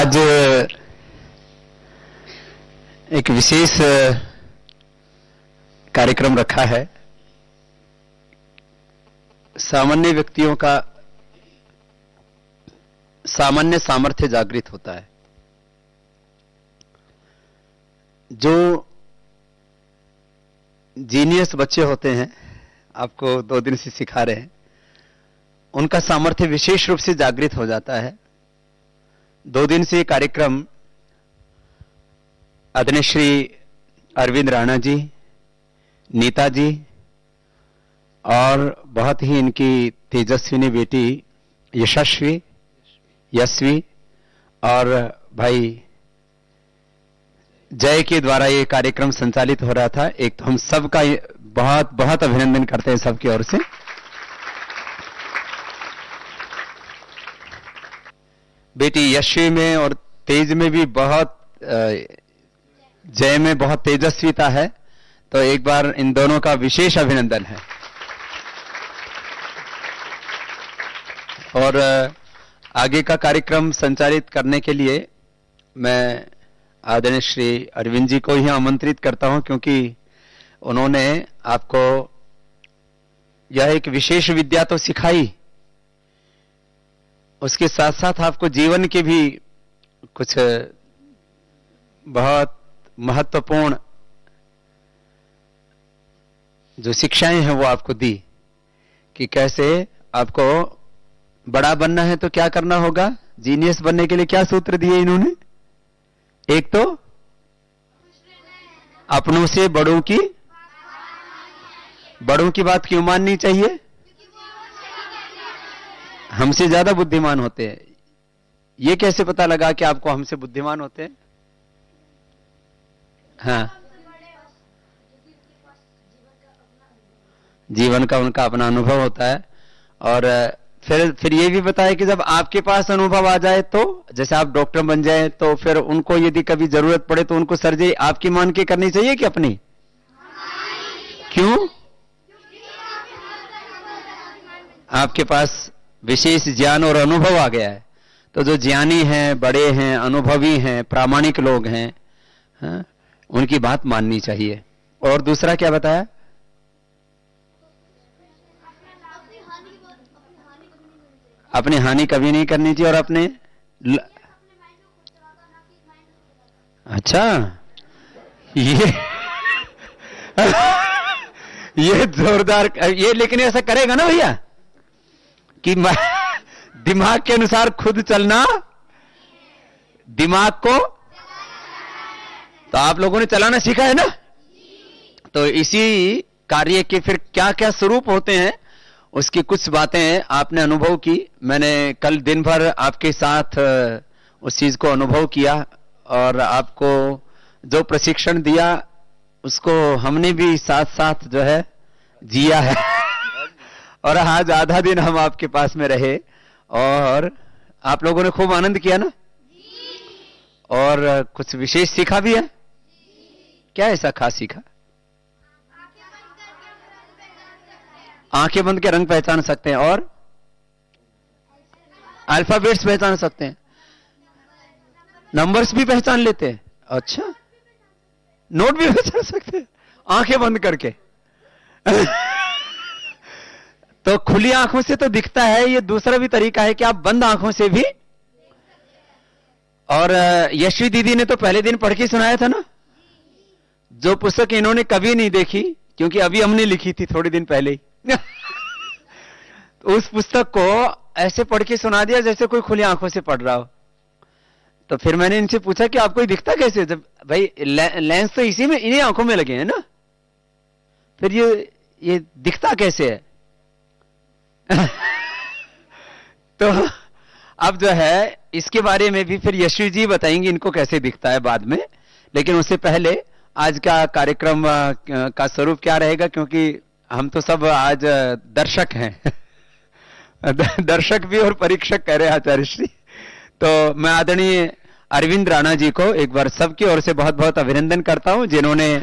आज एक विशेष कार्यक्रम रखा है। सामान्य व्यक्तियों का सामान्य सामर्थ्य जागृत होता है। जो जीनियस बच्चे होते हैं, आपको 2 दिन से सिखा रहे हैं, उनका सामर्थ्य विशेष रूप से जागृत हो जाता है। 2 दिन से कार्यक्रम आदरणीय श्री अरविंद राणा जी, नीता जी और बहुत ही इनकी तेजस्विनी बेटी यशस्वी और भाई जय के द्वारा ये कार्यक्रम संचालित हो रहा था। एक तो हम सबका बहुत बहुत अभिनंदन करते हैं सबकी ओर से। बेटी यशस्वी में और तेज में भी बहुत, जय में बहुत तेजस्विता है, तो एक बार इन दोनों का विशेष अभिनंदन है। और आगे का कार्यक्रम संचालित करने के लिए मैं आदरणीय श्री अरविंद जी को ही आमंत्रित करता हूं, क्योंकि उन्होंने आपको यह एक विशेष विद्या तो सिखाई, उसके साथ साथ आपको जीवन के भी कुछ बहुत महत्वपूर्ण जो शिक्षाएं हैं वो आपको दी कि कैसे आपको बड़ा बनना है तो क्या करना होगा। जीनियस बनने के लिए क्या सूत्र दिए इन्होंने? एक तो अपनों से बड़ों की बात क्यों माननी चाहिए? हमसे ज्यादा बुद्धिमान होते हैं। ये कैसे पता लगा कि आपको हमसे बुद्धिमान होते हैं? हाँ, जीवन का उनका अपना अनुभव होता है। और फिर ये भी बताया कि जब आपके पास अनुभव आ जाए, तो जैसे आप डॉक्टर बन जाए, तो फिर उनको यदि कभी जरूरत पड़े तो उनको सर्जरी आपकी मान के करनी चाहिए कि अपनी? क्यों? आपके पास विशेष ज्ञान और अनुभव आ गया है। तो जो ज्ञानी हैं, बड़े हैं, अनुभवी हैं, प्रामाणिक लोग हैं, हाँ, उनकी बात माननी चाहिए। और दूसरा क्या बताया? अपनी हानि कभी नहीं करनी चाहिए। और अपने अच्छा, ये जोरदार, ये लेकिन ऐसा करेगा ना भैया कि दिमाग के अनुसार खुद चलना, दिमाग को तो आप लोगों ने चलाना सीखा है ना। तो इसी कार्य के फिर क्या क्या स्वरूप होते हैं, उसकी कुछ बातें आपने अनुभव की। मैंने कल दिन भर आपके साथ उस चीज को अनुभव किया और आपको जो प्रशिक्षण दिया उसको हमने भी साथ साथ जो है जिया है। और आज आधा दिन हम आपके पास में रहे और आप लोगों ने खूब आनंद किया ना, और कुछ विशेष सीखा भी है। क्या ऐसा खास सीखा? आंखें बंद के रंग पहचान सकते हैं और अल्फाबेट्स पहचान सकते हैं, नंबर्स भी पहचान लेते हैं। अच्छा, नोट भी पहचान सकते हैं आंखें बंद करके। तो खुली आंखों से तो दिखता है, ये दूसरा भी तरीका है कि आप बंद आंखों से भी। और यशवी दीदी ने तो पहले दिन पढ़ के सुनाया था ना, जो पुस्तक इन्होंने कभी नहीं देखी, क्योंकि अभी हमने लिखी थी थोड़े दिन पहले ही। तो उस पुस्तक को ऐसे पढ़ के सुना दिया जैसे कोई खुली आंखों से पढ़ रहा हो। तो फिर मैंने इनसे पूछा कि आपको दिखता कैसे? जब भाई लेंस तो इसी में, इन्हीं आंखों में लगे हैं ना, फिर ये दिखता कैसे है? तो अब जो है इसके बारे में भी फिर यशवी जी बताएंगे इनको कैसे दिखता है बाद में। लेकिन उससे पहले आज का कार्यक्रम का स्वरूप क्या रहेगा, क्योंकि हम तो सब आज दर्शक हैं। दर्शक भी और परीक्षक कह रहे हैं आचार्य श्री। तो मैं आदरणीय अरविंद राणा जी को एक बार सबकी ओर से बहुत बहुत अभिनंदन करता हूं, जिन्होंने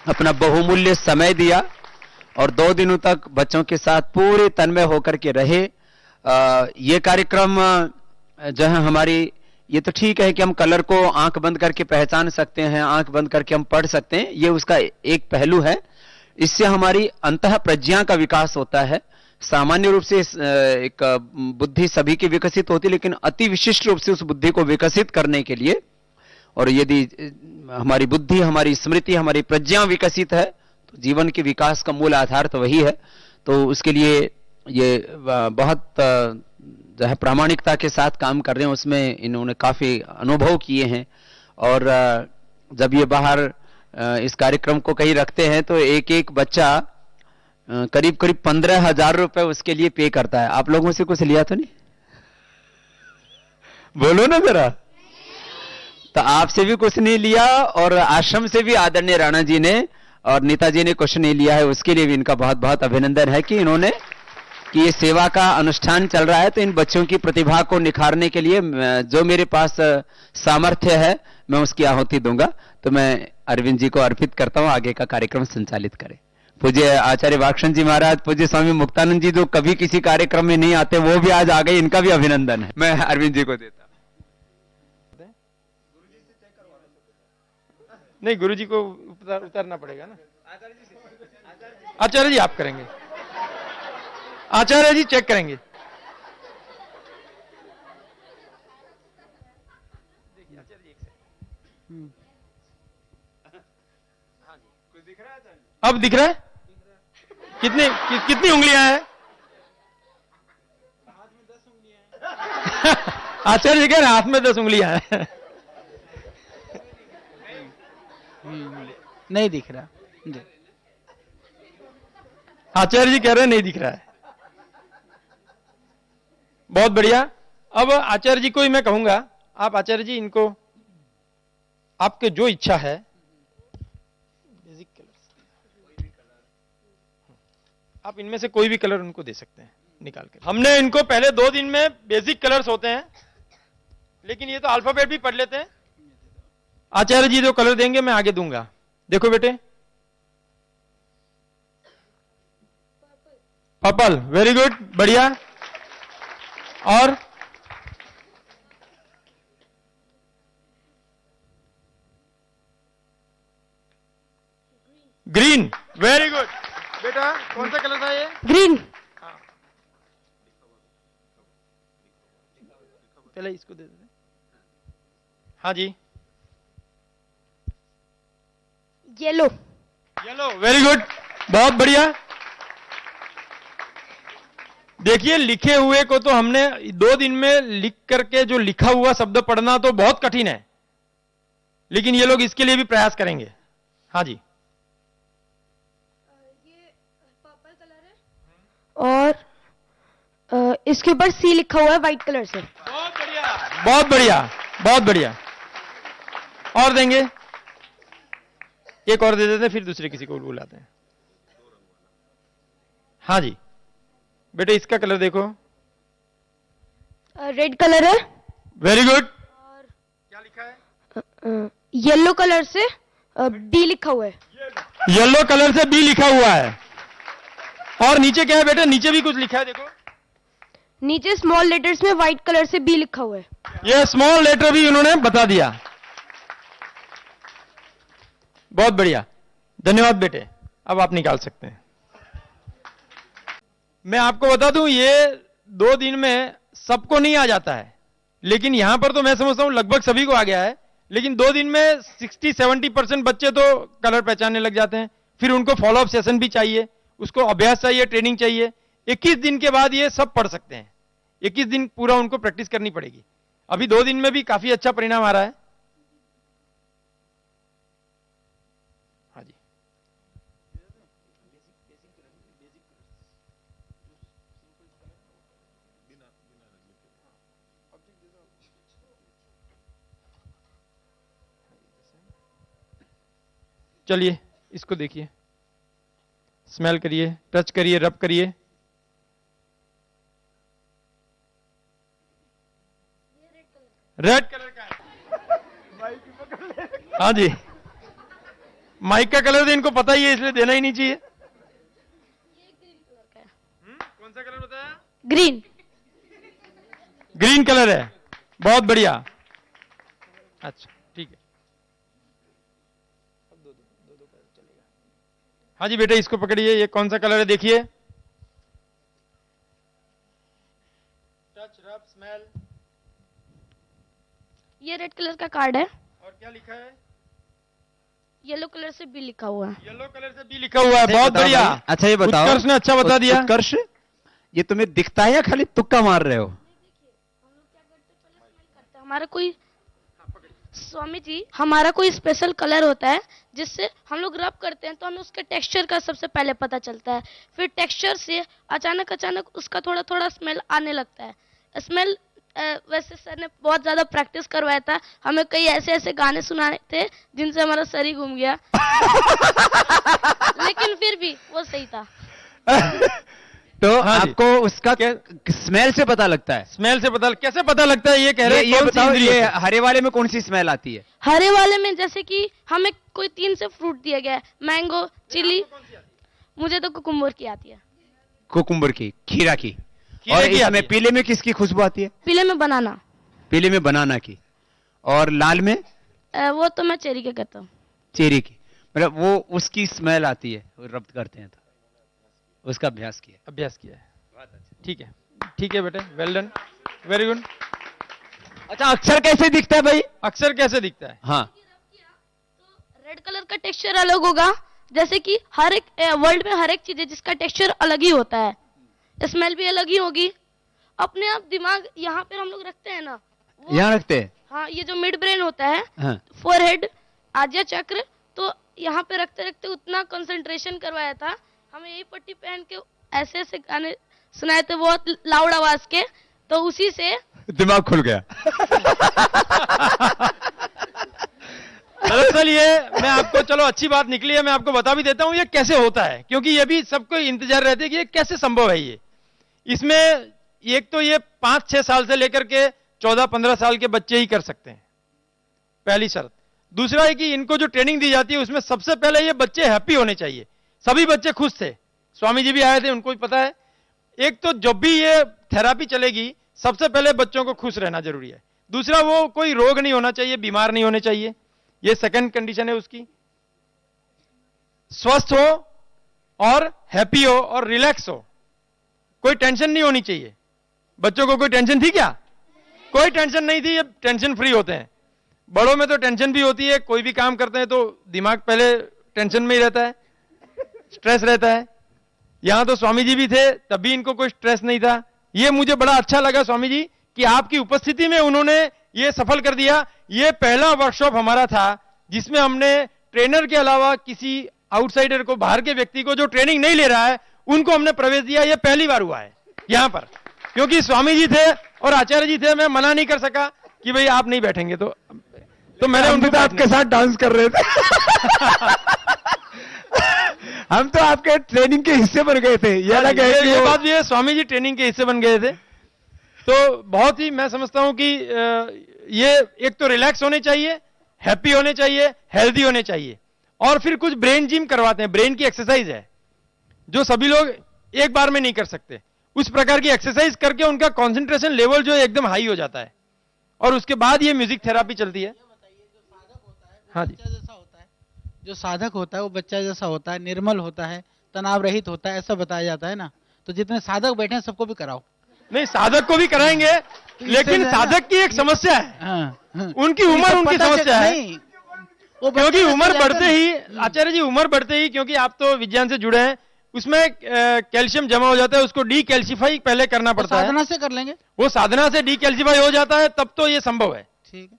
अपना बहुमूल्य समय दिया और 2 दिनों तक बच्चों के साथ पूरे तन्मय होकर के रहे। ये कार्यक्रम जो है हमारी ये तो ठीक है कि हम कलर को आंख बंद करके पहचान सकते हैं, आंख बंद करके हम पढ़ सकते हैं, ये उसका एक पहलू है। इससे हमारी अंतः प्रज्ञा का विकास होता है। सामान्य रूप से एक बुद्धि सभी की विकसित होती है, लेकिन अति विशिष्ट रूप से उस बुद्धि को विकसित करने के लिए, और यदि हमारी बुद्धि, हमारी स्मृति, हमारी प्रज्ञा विकसित है तो जीवन के विकास का मूल आधार तो वही है। तो उसके लिए ये बहुत जो है प्रामाणिकता के साथ काम कर रहे हैं, उसमें इन्होंने काफी अनुभव किए हैं। और जब ये बाहर इस कार्यक्रम को कहीं रखते हैं तो एक एक बच्चा करीब करीब 15,000 रुपए उसके लिए पे करता है। आप लोगों से कुछ लिया तो नहीं? बोलो ना जरा। तो आपसे भी कुछ नहीं लिया, और आश्रम से भी आदरणीय राणा जी ने और नीता जी ने कुछ नहीं लिया है। उसके लिए भी इनका बहुत बहुत अभिनंदन है कि इन्होंने, कि ये सेवा का अनुष्ठान चल रहा है तो इन बच्चों की प्रतिभा को निखारने के लिए जो मेरे पास सामर्थ्य है मैं उसकी आहुति दूंगा। तो मैं अरविंद जी को अर्पित करता हूं, आगे का कार्यक्रम संचालित करें। पूज्य आचार्य वाक्षण जी महाराज, पूज्य स्वामी मुक्तानंद जी जो कभी किसी कार्यक्रम में नहीं आते, वो भी आज आ गए, इनका भी अभिनंदन है। मैं अरविंद जी को देता। नहीं, गुरु जी को उतारना पड़ेगा ना। आचार्य जी आप करेंगे, आचार्य जी चेक करेंगे। अब दिख रहा है? कितनी उंगलियां हैं? आचार्य जी कह रहे हाथ में 10 उंगलियां हैं। नहीं दिख रहा। आचार्य जी कह रहे हैं नहीं दिख रहा है। बहुत बढ़िया। अब आचार्य जी को ही मैं कहूंगा, आप आचार्य जी इनको, आपके जो इच्छा है, बेसिक कलर, आप इनमें से कोई भी कलर उनको दे सकते हैं निकाल कर। हमने इनको पहले 2 दिन में बेसिक कलर्स होते हैं, लेकिन ये तो अल्फाबेट भी पढ़ लेते हैं। आचार्य जी जो कलर देंगे मैं आगे दूंगा। देखो बेटे, पर्पल, वेरी गुड, बढ़िया। और ग्रीन, वेरी गुड। बेटा कौन सा कलर था ये? ग्रीन। पहले इसको दे देते। हाँ जी, येलो। येलो, वेरी गुड, बहुत बढ़िया। देखिए, लिखे हुए को तो हमने 2 दिन में लिख करके जो लिखा हुआ शब्द पढ़ना तो बहुत कठिन है, लेकिन ये लोग इसके लिए भी प्रयास करेंगे। हाँ जी, ये पर्पल कलर है और इसके ऊपर सी लिखा हुआ है व्हाइट कलर से। बहुत बढ़िया, बहुत बढ़िया, बहुत बढ़िया। और देंगे, एक और दे देते हैं, फिर दूसरे किसी को बुलाते हैं। हाँ जी बेटे, इसका कलर देखो, रेड कलर है। Very good. और क्या लिखा है? येलो कलर से बी लिखा हुआ है। येलो कलर से बी लिखा हुआ है। और नीचे क्या है बेटे? नीचे भी कुछ लिखा है, देखो। नीचे स्मॉल लेटर्स में व्हाइट कलर से बी लिखा हुआ है। ये स्मॉल लेटर भी उन्होंने बता दिया। बहुत बढ़िया, धन्यवाद बेटे। अब आप निकाल सकते हैं। मैं आपको बता दूं, ये 2 दिन में सबको नहीं आ जाता है, लेकिन यहां पर तो मैं समझता हूं लगभग सभी को आ गया है। लेकिन 2 दिन में 60-70% बच्चे तो कलर पहचानने लग जाते हैं। फिर उनको फॉलोअप सेशन भी चाहिए, उसको अभ्यास चाहिए, ट्रेनिंग चाहिए। 21 दिन के बाद ये सब पढ़ सकते हैं। 21 दिन पूरा उनको प्रैक्टिस करनी पड़ेगी। अभी 2 दिन में भी काफी अच्छा परिणाम आ रहा है। हाँ जी, चलिए इसको देखिए, स्मेल करिए, टच करिए, रब करिए। रेड कलर का है। हाँ जी, माइक का कलर तो इनको पता ही है, इसलिए देना ही नहीं चाहिए। कौन सा कलर बताया? ग्रीन। ग्रीन कलर है, बहुत बढ़िया। अच्छा ठीक है, अब दो चलेगा। हाँ जी बेटे, इसको पकड़िए, ये कौन सा कलर है देखिए। टच, रब, स्मेल। ये रेड कलर का कार्ड है, और क्या लिखा है? येलो कलर से बी लिखा हुआ है। येलो कलर से बी लिखा हुआ है, बहुत बढ़िया। अच्छा ये बताओ, उत्कर्ष ने अच्छा बता दिया। उत्कर्ष, ये तुम्हें दिखता है या खाली तुक्का मार रहे हो? हमारा कोई स्वामी जी, हमारा कोई स्पेशल कलर होता है जिससे हम लोग रब करते हैं तो हमें उसके टेक्सचर का सबसे पहले पता चलता है। फिर टेक्सचर से अचानक उसका थोड़ा थोड़ा स्मेल आने लगता है। स्मेल वैसे सर ने बहुत ज्यादा प्रैक्टिस करवाया था, हमें कई ऐसे ऐसे गाने सुनाए थे जिनसे हमारा सर ही घूम गया लेकिन फिर भी वो सही था। तो हाँ जी। आपको उसका स्मेल से पता लगता है? स्मेल से पता, कैसे पता लगता है ये कह रहे हैं? ये कौन सी बताओ, इंद्रिय ये से? हरे वाले में कौन सी स्मेल आती है? हरे वाले में जैसे कि हमें कोई 3 से फ्रूट दिया गया है, मैंगो, चिली, मुझे तो कुकुम्बर की आती है। कुकुम्बर की, खीरा की। खीरे और की आती इसमें है। पीले में किसकी खुशबू आती है? पीले में बनाना, पीले में बनाना की। और लाल में? वो तो मैं चेरी के कहता हूँ। चेरी की। मतलब वो उसकी स्मेल आती है, वो रब्त करते हैं तो उसका अभ्यास किया। अभ्यास किया है, ठीक है, ठीक है बेटे, वेल डन, वेरी गुड। अच्छा अक्षर कैसे दिखता है भाई? अक्षर कैसे दिखता है? हाँ, रेड कलर का टेक्सचर अलग होगा, जैसे कि हर एक वर्ल्ड में हर एक चीज है जिसका टेक्सचर अलग ही होता है, स्मेल भी अलग ही होगी। अपने आप दिमाग यहाँ पे हम लोग रखते हैं ना, यहाँ रखते हैं। हाँ, ये जो मिड ब्रेन होता है, हाँ। फोरहेड, आज्ञा चक्र, तो यहाँ पे रखते रखते उतना कंसंट्रेशन करवाया था। हमें यही पट्टी पहन के ऐसे ऐसे गाने सुनाए थे बहुत लाउड आवाज के, तो उसी से दिमाग खुल गया। दरअसल ये मैं आपको, चलो अच्छी बात निकली है, मैं आपको बता भी देता हूँ ये कैसे होता है, क्योंकि ये भी सबको इंतजार रहती है कि ये कैसे संभव है। ये इसमें एक तो ये 5-6 साल से लेकर के 14-15 साल के बच्चे ही कर सकते हैं, पहली शर्त। दूसरा है कि इनको जो ट्रेनिंग दी जाती है उसमें सबसे पहले ये बच्चे हैप्पी होने चाहिए। सभी बच्चे खुश थे, स्वामी जी भी आए थे, उनको भी पता है। एक तो जब भी ये थेरापी चलेगी सबसे पहले बच्चों को खुश रहना जरूरी है। दूसरा, वो कोई रोग नहीं होना चाहिए, बीमार नहीं होने चाहिए, ये सेकंड कंडीशन है उसकी। स्वस्थ हो और हैप्पी हो और रिलैक्स हो, कोई टेंशन नहीं होनी चाहिए। बच्चों को कोई टेंशन थी क्या? कोई टेंशन नहीं थी, ये टेंशन फ्री होते हैं। बड़ों में तो टेंशन भी होती है, कोई भी काम करते हैं तो दिमाग पहले टेंशन में ही रहता है, स्ट्रेस रहता है। यहां तो स्वामी जी भी थे, तब भी इनको कोई स्ट्रेस नहीं था। ये मुझे बड़ा अच्छा लगा स्वामी जी कि आपकी उपस्थिति में उन्होंने ये सफल कर दिया। ये पहला वर्कशॉप हमारा था जिसमें हमने ट्रेनर के अलावा किसी आउटसाइडर को, बाहर के व्यक्ति को जो ट्रेनिंग नहीं ले रहा है, उनको हमने प्रवेश दिया। ये पहली बार हुआ है यहां पर, क्योंकि स्वामी जी थे और आचार्य जी थे, मैं मना नहीं कर सका कि भाई आप नहीं बैठेंगे, तो मैंने उनको आपके साथ डांस कर रहे थे। हम तो आपके ट्रेनिंग के हिस्से बन गए थे। ये बात भी है, स्वामी जी ट्रेनिंग के हिस्से बन गए थे। तो बहुत ही मैं समझता हूं कि ये एक तो रिलैक्स होने चाहिए, हैप्पी होने चाहिए, हेल्दी होने चाहिए। और फिर कुछ ब्रेन जिम करवाते हैं, ब्रेन की एक्सरसाइज है जो सभी लोग एक बार में नहीं कर सकते। उस प्रकार की एक्सरसाइज करके उनका कंसंट्रेशन लेवल जो है एकदम हाई हो जाता है, और उसके बाद ये म्यूजिक थेरापी चलती है। हाँ जी, जो साधक होता है वो बच्चा जैसा होता है, निर्मल होता है, तनाव रहित होता है, ऐसा बताया जाता है ना। तो जितने साधक बैठे हैं सबको भी कराओ। नहीं, साधक को भी कराएंगे, लेकिन साधक की एक समस्या है। उनकी उम्र उनकी समस्या है, क्योंकि उम्र बढ़ते ही, आचार्य जी उम्र बढ़ते ही, क्योंकि आप तो विज्ञान से जुड़े हैं, उसमें कैल्शियम जमा हो जाता है, उसको डीकैल्शिफाई पहले करना पड़ता है। साधना से कर लेंगे, वो साधना से डीकैल्शिफाई हो जाता है, तब तो ये संभव है। ठीक है।